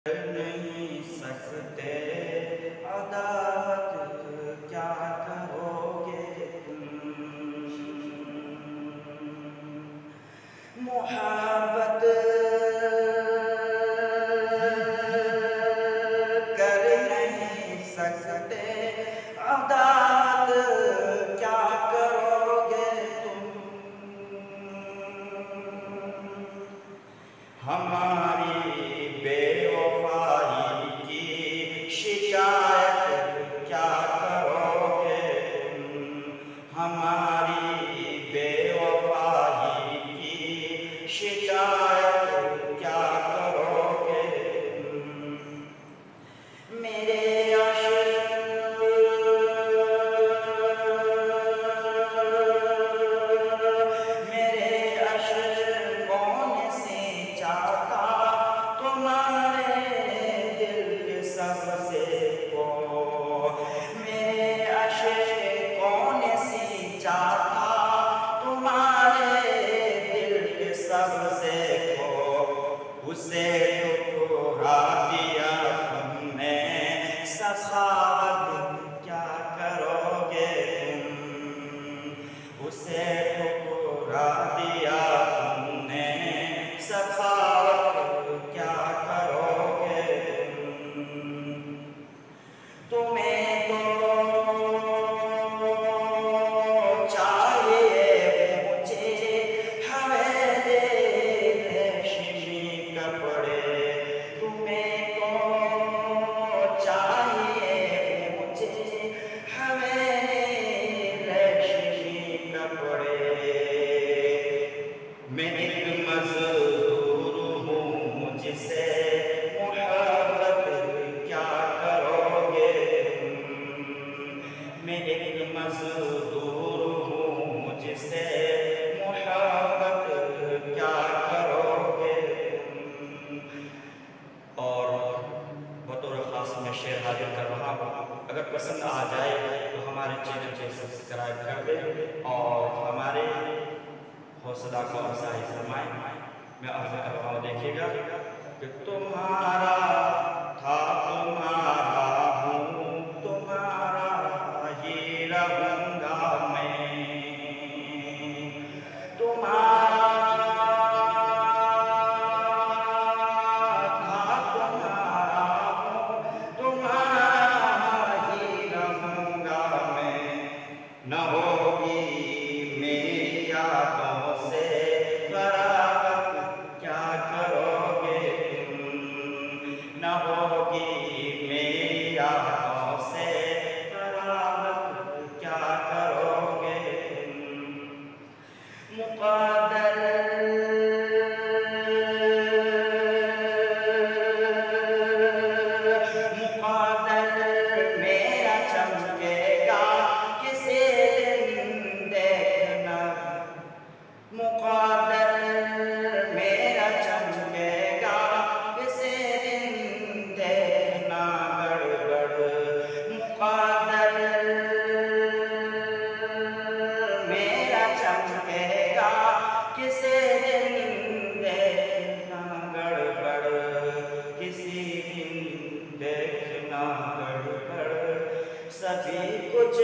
नहीं सकते अदावत क्या करोगे तुम। मोहब्बत कर नहीं सकते अदावत क्या करोगे तुम। हमारी बेवफाई की शिकायत क्या करोगे तुम। हमारी बेवफाई की शिकायत क्या करोगे तुम। मेरे उसे ठुकरा दिया तुमने सखावत क्या करोगे तुम। उसे ठुकरा दिया तुमने सखावत क्या करोगे तुम। तुम्हें तो मैं एक मजदूर हूँ मुझसे मोहब्बत क्या करोगे तुम। मैं एक मजदूर हूँ मुझसे मोहब्बत क्या करोगे तुम। और बतौर ख़ास में शेर हाजिर कर रहा हूँ। अगर पसंद आ जाए तो हमारे चैनल को सब्सक्राइब कर दें और हमारे हौसला को अफजाई फरमाएं। मैं अर्ज़ कर रहा हूँ, देखिएगा कि तुम्हारा था तुम्हारा हूँ तुम्हारा ही रहूँगा मैं। तुम्हारा था तुम्हारा हूँ तुम्हारा ही रहूँगा मैं। न होगी मेरी यादों न होगी मेरी यादों से फरागत क्या करोगे तुम। मुक़द्दर मेरा चमकेगा किसी दिन देखना। मुक़द्दर मेरा चमकेगा किसी दिन देखना गड़बड़। मुक़द्दर मेरा चमकेगा किसी दिन देखना गड़बड़। किसी दिन देखना गड़बड़। सभी कुछ